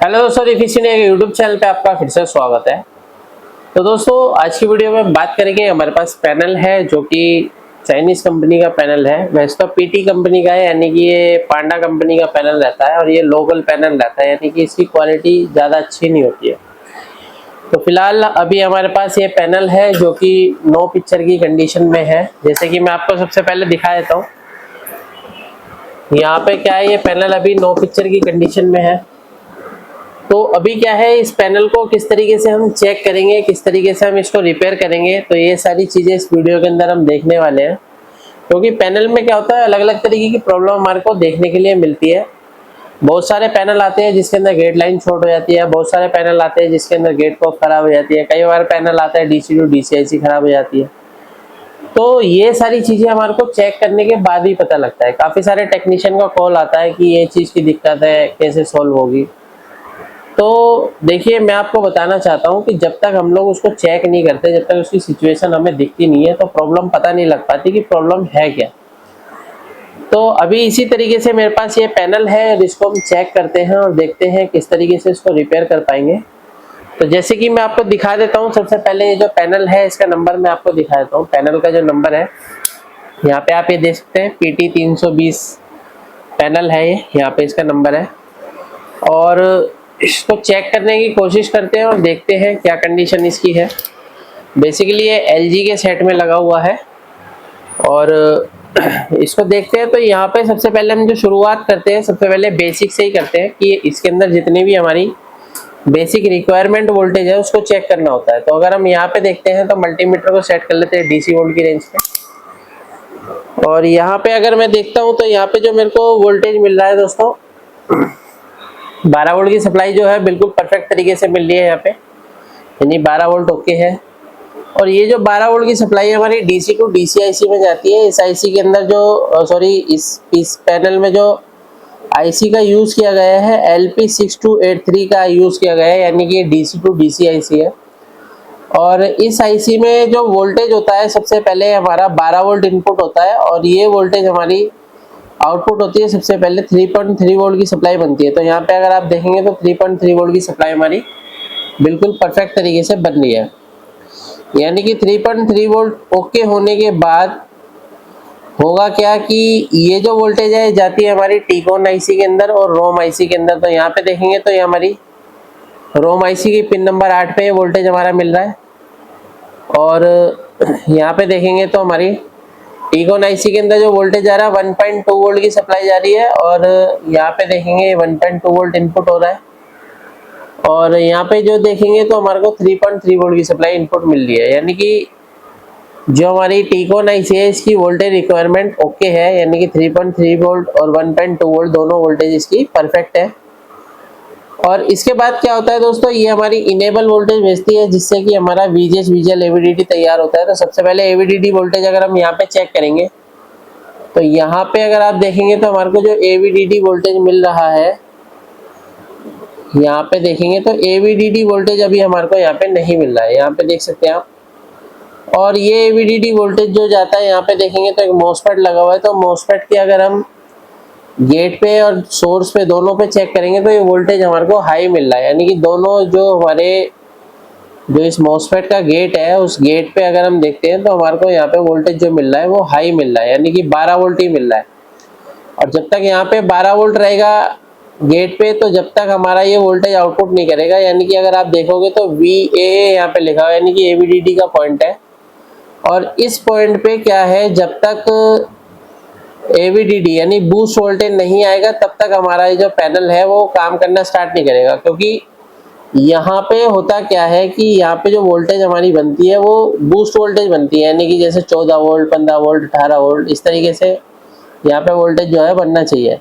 Hello दोस्तों, रिफिशियन एक YouTube channel पे आपका फिर से स्वागत है। तो दोस्तों, आज की वीडियो में बात करेंगे। हमारे पास पैनल है जो कि चाइनीज कंपनी का पैनल है। वैसे तो पीटी कंपनी का है, यानी कि ये पांडा कंपनी का पैनल रहता है और ये लोकल पैनल रहता है, यानी कि इसकी क्वालिटी ज़्यादा अच्छी नहीं होती है। तो फिलहाल अभी हमारे पास ये पैनल है जो कि नो पिक्चर की कंडीशन में है। जैसे कि मैं आपको सबसे पहले दिखा देता हूँ। यहाँ पे क्या है, ये पैनल अभी नो पिक्चर की कंडीशन में है। तो अभी क्या है, इस पैनल को किस तरीके से हम चेक करेंगे, किस तरीके से हम इसको रिपेयर करेंगे, तो ये सारी चीज़ें इस वीडियो के अंदर हम देखने वाले हैं। क्योंकि पैनल में क्या होता है, अलग अलग तरीके की प्रॉब्लम हमारे को देखने के लिए मिलती है। बहुत सारे पैनल आते हैं जिसके अंदर गेट लाइन शॉर्ट हो जाती है, बहुत सारे पैनल आते हैं जिसके अंदर गेट कॉफ खराब हो जाती है, कई बार पैनल आता है डीसी टू डीसीआईसी खराब हो जाती है। तो ये सारी चीज़ें हमारे को चेक करने के बाद ही पता लगता है। काफ़ी सारे टेक्नीशियन का कॉल आता है कि ये चीज़ की दिक्कत है, कैसे सॉल्व होगी। तो देखिए, मैं आपको बताना चाहता हूँ कि जब तक हम लोग उसको चेक नहीं करते, जब तक उसकी सिचुएशन हमें दिखती नहीं है, तो प्रॉब्लम पता नहीं लग पाती कि प्रॉब्लम है क्या। तो अभी इसी तरीके से मेरे पास ये पैनल है, जिसको हम चेक करते हैं और देखते हैं किस तरीके से इसको रिपेयर कर पाएंगे। तो जैसे कि मैं आपको दिखा देता हूँ। सबसे पहले ये जो पैनल है, इसका नंबर मैं आपको दिखा देता हूँ। पैनल का जो नंबर है, यहाँ पे आप ये देख सकते हैं, PT 320 पैनल है ये। यहाँ पे इसका नंबर है और इसको चेक करने की कोशिश करते हैं और देखते हैं क्या कंडीशन इसकी है। बेसिकली ये LG के सेट में लगा हुआ है और इसको देखते हैं। तो यहाँ पे सबसे पहले हम जो शुरुआत करते हैं, सबसे पहले बेसिक से ही करते हैं कि इसके अंदर जितनी भी हमारी बेसिक रिक्वायरमेंट वोल्टेज है उसको चेक करना होता है। तो अगर हम यहाँ पे देखते हैं तो मल्टीमीटर को सेट कर लेते हैं DC वोल्ट की रेंज पे। और यहाँ पे अगर मैं देखता हूँ तो यहाँ पे जो मेरे को वोल्टेज मिल रहा है दोस्तों, 12 वोल्ट की सप्लाई जो है बिल्कुल परफेक्ट तरीके से मिल रही है यहाँ पे, यानी 12 वोल्ट ओके है। और ये जो 12 वोल्ट की सप्लाई हमारी DC टू DCIC में जाती है। इस IC के अंदर जो इस पैनल में जो IC का यूज किया गया है, LP6283 का यूज किया गया है, यानी कि DC टू DCIC है। और इस IC में जो वोल्टेज होता है, सबसे पहले हमारा 12 वोल्ट इनपुट होता है और ये वोल्टेज हमारी आउटपुट होती है। सबसे पहले 3.3 वोल्ट की सप्लाई बनती है। तो यहाँ पे अगर आप देखेंगे तो 3.3 वोल्ट की सप्लाई हमारी बिल्कुल परफेक्ट तरीके से बन रही है। यानी कि 3.3 वोल्ट ओके होने के बाद होगा क्या कि ये जो वोल्टेज है जाती है हमारी टीकॉन IC के अंदर और रोम IC के अंदर। तो यहाँ पे देखेंगे तो ये हमारी रोम IC की पिन नंबर 8 पे ये वोल्टेज हमारा मिल रहा है। और यहाँ पे देखेंगे तो हमारी टीकॉन IC के अंदर जो वोल्टेज आ रहा है 1.2 वोल्ट की सप्लाई जा रही है और यहाँ पे देखेंगे 1.2 वोल्ट इनपुट हो रहा है। और यहाँ पे जो देखेंगे तो हमारे को 3.3 वोल्ट की सप्लाई इनपुट मिल रही है। यानी कि जो हमारी टीकॉन IC है, इसकी वोल्टेज रिक्वायरमेंट ओके है, यानी कि 3.3 वोल्ट और 1.2 वोल्ट दोनों वोल्टेज इसकी परफेक्ट है। और इसके बाद क्या होता है दोस्तों, ये हमारी इनेबल वोल्टेज भेजती है, जिससे कि हमारा VGS VGL AVDD तैयार होता है। तो सबसे पहले AVDD वोल्टेज अगर हम यहाँ पे चेक करेंगे तो यहाँ पे अगर आप देखेंगे तो हमारे को जो AVDD वोल्टेज मिल रहा है, यहाँ पे देखेंगे तो AVDD वोल्टेज अभी हमारे को यहाँ पे नहीं मिल रहा है। यहाँ पे देख सकते हैं आप। और ये AVDD वोल्टेज जो जाता है, यहाँ पे देखेंगे तो एक MOSFET लगा हुआ है। तो MOSFET की अगर हम गेट पे और सोर्स पे दोनों पे चेक करेंगे तो ये वोल्टेज हमारे को हाई मिल रहा है। यानी कि दोनों जो इस MOSFET का गेट है, उस गेट पे अगर हम देखते हैं तो हमारे को यहाँ पे वोल्टेज जो मिल रहा है वो हाई मिल रहा है, यानी कि 12 वोल्ट ही मिल रहा है। और जब तक यहाँ पे 12 वोल्ट रहेगा गेट पे, तो जब तक हमारा ये वोल्टेज आउटपुट नहीं करेगा। यानी कि अगर आप देखोगे तो VA यहाँ पे लिखा हुआ है, यानी कि AVDD का पॉइंट है। और इस पॉइंट पे क्या है, जब तक AVDD यानी बूस्ट वोल्टेज नहीं आएगा तब तक हमारा ये जो पैनल है वो काम करना स्टार्ट नहीं करेगा। क्योंकि यहाँ पे होता क्या है कि यहाँ पे जो वोल्टेज हमारी बनती है वो बूस्ट वोल्टेज बनती है, यानी कि जैसे 14 वोल्ट, 15 वोल्ट, 18 वोल्ट, इस तरीके से यहाँ पे वोल्टेज जो है बनना चाहिए।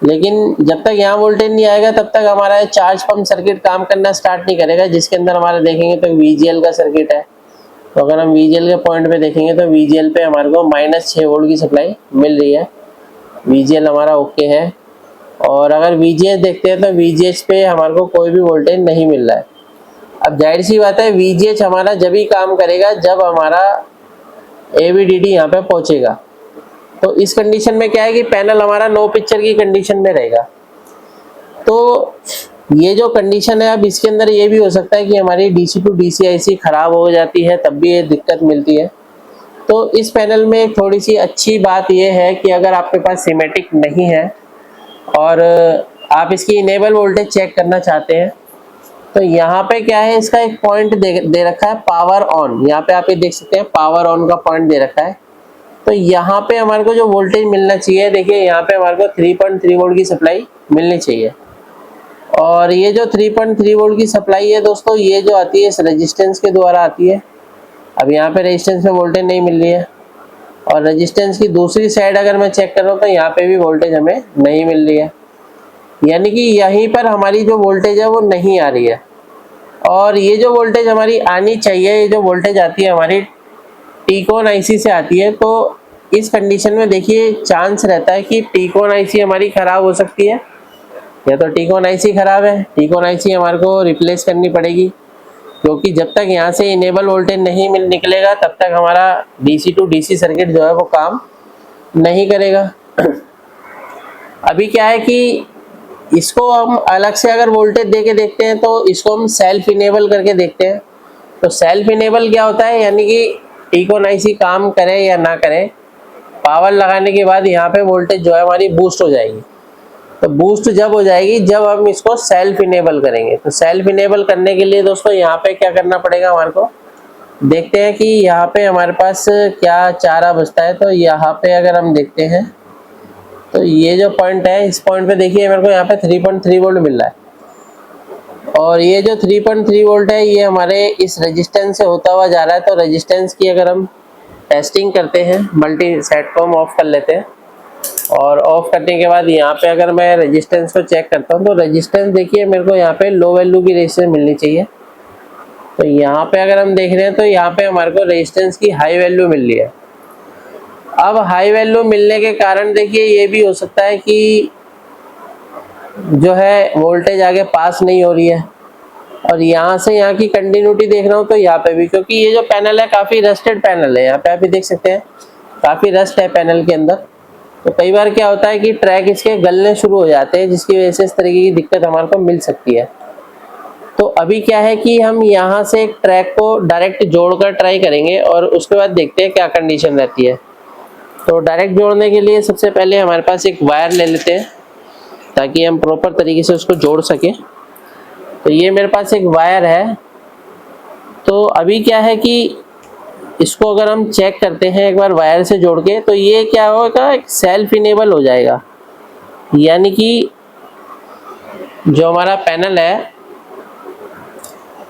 लेकिन जब तक यहाँ वोल्टेज नहीं आएगा तब तक हमारा चार्ज पंप सर्किट काम करना स्टार्ट नहीं करेगा, जिसके अंदर हमारा देखेंगे तो VGL का सर्किट है। तो अगर हम VGL के पॉइंट पे देखेंगे तो VGL पे हमारे को -6 वोल्ट की सप्लाई मिल रही है। VGL हमारा ओके है। और अगर VGS देखते हैं तो VGS पे हमारे को कोई भी वोल्टेज नहीं मिल रहा है। अब जाहिर सी बात है, VGH हमारा जब ही काम करेगा जब हमारा AVDD यहाँ पे पहुंचेगा। तो इस कंडीशन में क्या है कि पैनल हमारा नो पिक्चर की कंडीशन में रहेगा। तो ये जो कंडीशन है, अब इसके अंदर ये भी हो सकता है कि हमारी DC टू DC IC खराब हो जाती है, तब भी ये दिक्कत मिलती है। तो इस पैनल में थोड़ी सी अच्छी बात ये है कि अगर आपके पास सीमेटिक नहीं है और आप इसकी इनेबल वोल्टेज चेक करना चाहते हैं, तो यहाँ पे क्या है, इसका एक पॉइंट दे रखा है पावर ऑन। यहाँ पे आप ये देख सकते हैं पावर ऑन का पॉइंट दे रखा है। तो यहाँ पे हमारे को जो वोल्टेज मिलना चाहिए, देखिए यहाँ पे हमारे को 3.3 वोल्ट की सप्लाई मिलनी चाहिए। और ये जो 3.3 वोल्ट की सप्लाई है दोस्तों, ये जो आती है इस रेजिस्टेंस के द्वारा आती है। अब यहाँ पे रेजिस्टेंस में वोल्टेज नहीं मिल रही है, और रेजिस्टेंस की दूसरी साइड अगर मैं चेक कर रहा हूँ तो यहाँ पे भी वोल्टेज हमें नहीं मिल रही है, यानी कि यहीं पर हमारी जो वोल्टेज है वो नहीं आ रही है। और ये जो वोल्टेज हमारी आनी चाहिए, ये जो वोल्टेज आती है हमारी टीकॉन IC से आती है, तो इस कंडीशन में देखिए चांस रहता है कि टीकॉन IC हमारी खराब हो सकती है, या तो टीकॉन IC खराब है, टीकॉन IC हमारे को रिप्लेस करनी पड़ेगी, क्योंकि जब तक यहाँ से इनेबल वोल्टेज नहीं निकलेगा तब तक हमारा DC टू DC सर्किट जो है वो काम नहीं करेगा। अभी क्या है कि इसको हम अलग से अगर वोल्टेज दे के देखते हैं तो इसको हम सेल्फ इनेबल करके देखते हैं। तो सेल्फ इनेबल क्या होता है, यानी कि टीकॉन IC काम करे या ना करे, पावर लगाने के बाद यहाँ पे वोल्टेज जो है हमारी बूस्ट हो जाएगी। तो बूस्ट जब हो जाएगी जब हम इसको सेल्फ इनेबल करेंगे। तो सेल्फ इनेबल करने के लिए दोस्तों यहाँ पे क्या करना पड़ेगा हमारे को, देखते हैं कि यहाँ पे हमारे पास क्या चारा बचता है। तो यहाँ पे अगर हम देखते हैं तो ये जो पॉइंट है, इस पॉइंट पे देखिए मेरे को यहाँ पे 3.3 वोल्ट मिल रहा है, और ये जो 3.3 वोल्ट है ये हमारे इस रेजिस्टेंस से होता हुआ जा रहा है। तो रेजिस्टेंस की अगर हम टेस्टिंग करते हैं, मल्टी सेट को हम ऑफ कर लेते हैं, और ऑफ करने के बाद यहाँ पे अगर मैं रेजिस्टेंस को चेक करता हूँ तो रेजिस्टेंस देखिए मेरे को यहाँ पे लो वैल्यू की रेजिस्टेंस मिलनी चाहिए। तो यहाँ पे अगर हम देख रहे हैं तो यहाँ पे हमारे को रेजिस्टेंस की हाई वैल्यू मिल रही है। अब हाई वैल्यू मिलने के कारण देखिए ये भी हो सकता है कि जो है वोल्टेज आगे पास नहीं हो रही है, और यहाँ से यहाँ की कंटिन्यूटी देख रहा हूँ तो यहाँ पे भी, क्योंकि ये जो पैनल है काफ़ी रस्टेड पैनल है, यहाँ पे आप भी देख सकते हैं काफ़ी रस्ट है पैनल के अंदर। तो कई बार क्या होता है कि ट्रैक इसके गलने शुरू हो जाते हैं, जिसकी वजह से इस तरीके की दिक्कत हमारे को मिल सकती है। तो अभी क्या है कि हम यहाँ से एक ट्रैक को डायरेक्ट जोड़कर ट्राई करेंगे और उसके बाद देखते हैं क्या कंडीशन रहती है। तो डायरेक्ट जोड़ने के लिए सबसे पहले हमारे पास एक वायर ले लेते हैं ताकि हम प्रॉपर तरीके से उसको जोड़ सकें। तो ये मेरे पास एक वायर है। तो अभी क्या है कि इसको अगर हम चेक करते हैं एक बार वायर से जोड़ के, तो ये क्या होगा, सेल्फ इनेबल हो जाएगा, यानी कि जो हमारा पैनल है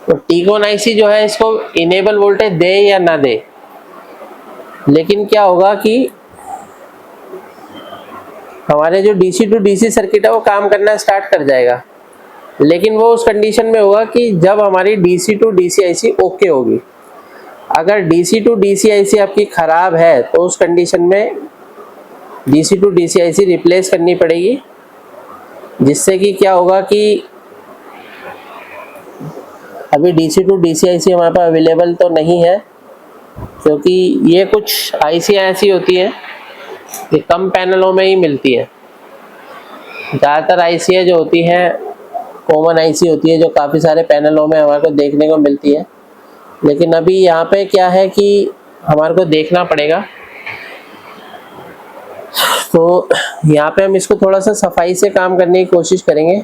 तो टीकॉन IC जो है इसको इनेबल वोल्टेज दे या ना दे, लेकिन क्या होगा कि हमारे जो DC टू DC सर्किट है वो काम करना स्टार्ट कर जाएगा, लेकिन वो उस कंडीशन में होगा कि जब हमारी DC to DC IC okay होगी। अगर DC टू DC IC आपकी ख़राब है तो उस कंडीशन में DC to DC IC replace करनी पड़ेगी, जिससे कि क्या होगा कि अभी DC टू DC IC हमारे पास अवेलेबल तो नहीं है, क्योंकि ये कुछ IC ऐसी होती है कि कम पैनलों में ही मिलती है। ज़्यादातर IC जो होती हैं कॉमन IC होती है, जो काफ़ी सारे पैनलों में हमारे को देखने को मिलती है। लेकिन अभी यहाँ पे क्या है कि हमारे को देखना पड़ेगा। तो यहाँ पे हम इसको थोड़ा सा सफाई से काम करने की कोशिश करेंगे,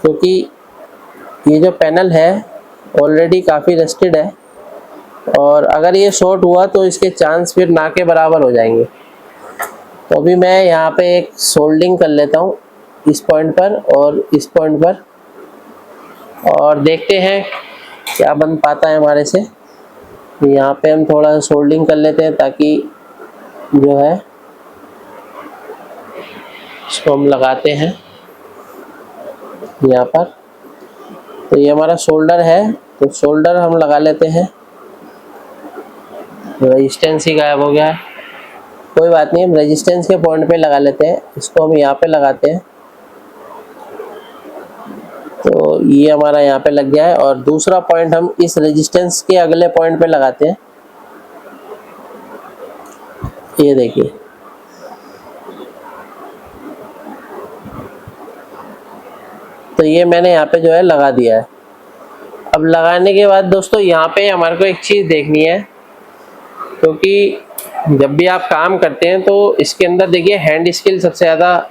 क्योंकि ये जो पैनल है ऑलरेडी काफ़ी रस्टेड है, और अगर ये शॉर्ट हुआ तो इसके चांस फिर ना के बराबर हो जाएंगे। तो अभी मैं यहाँ पे एक सोल्डिंग कर लेता हूँ इस पॉइंट पर और इस पॉइंट पर, और देखते हैं क्या बन पाता है हमारे से। यहाँ पे हम थोड़ा सा सोल्डिंग कर लेते हैं ताकि जो है इसको हम लगाते हैं यहाँ पर। तो ये हमारा शोल्डर है, तो शोल्डर हम लगा लेते हैं। रेजिस्टेंस ही गायब हो गया है, कोई बात नहीं, हम रेजिस्टेंस के पॉइंट पे लगा लेते हैं। इसको हम यहाँ पे लगाते हैं, तो ये हमारा यहाँ पे लग गया है। और दूसरा पॉइंट हम इस रेजिस्टेंस के अगले पॉइंट पे लगाते हैं। ये देखिए, तो ये मैंने यहाँ पे जो है लगा दिया है। अब लगाने के बाद दोस्तों यहाँ पे हमारे को एक चीज़ देखनी है, क्योंकि जब भी आप काम करते हैं तो इसके अंदर देखिए हैंड स्किल सबसे ज़्यादा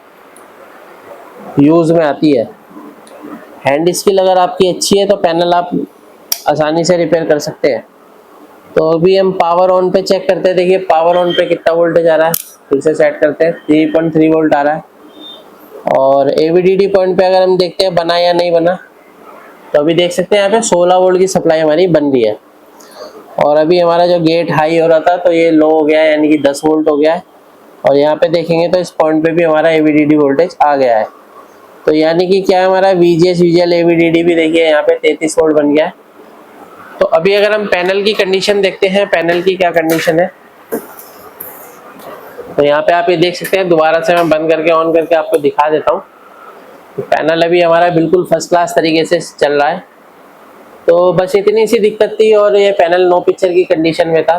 यूज़ में आती है। हैंड स्किल अगर आपकी अच्छी है तो पैनल आप आसानी से रिपेयर कर सकते हैं। तो अभी हम पावर ऑन पे चेक करते हैं। देखिए पावर ऑन पे कितना वोल्टेज आ रहा है, फिर से सेट करते हैं, 3.3 वोल्ट आ रहा है। और AVDD पॉइंट पे अगर हम देखते हैं बना या नहीं बना, तो अभी देख सकते हैं यहाँ पे 16 वोल्ट की सप्लाई हमारी बन रही है। और अभी हमारा जो गेट हाई हो रहा था तो ये लो हो गया है, यानी कि 10 वोल्ट हो गया है। और यहाँ पे देखेंगे तो इस पॉइंट पे भी हमारा AVDD वोल्टेज आ गया है। तो यानी कि क्या है, हमारा VGS विजुअल AVDD भी देखिए यहाँ पे 33 वोल्ट बन गया है। तो अभी अगर हम पैनल की कंडीशन देखते हैं, पैनल की क्या कंडीशन है, तो यहाँ पे आप ये देख सकते हैं। दोबारा से मैं बंद करके ऑन करके आपको दिखा देता हूँ। तो पैनल अभी हमारा बिल्कुल फर्स्ट क्लास तरीके से चल रहा है। तो बस इतनी सी दिक्कत थी और ये पैनल नो पिक्चर की कंडीशन में था।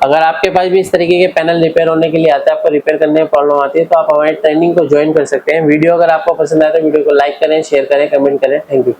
अगर आपके पास भी इस तरीके के पैनल रिपेयर होने के लिए आते हैं, आपको रिपेयर करने में प्रॉब्लम आती है, तो आप हमारी ट्रेनिंग को ज्वाइन कर सकते हैं। वीडियो अगर आपको पसंद आए तो वीडियो को लाइक करें, शेयर करें, कमेंट करें। Thank you.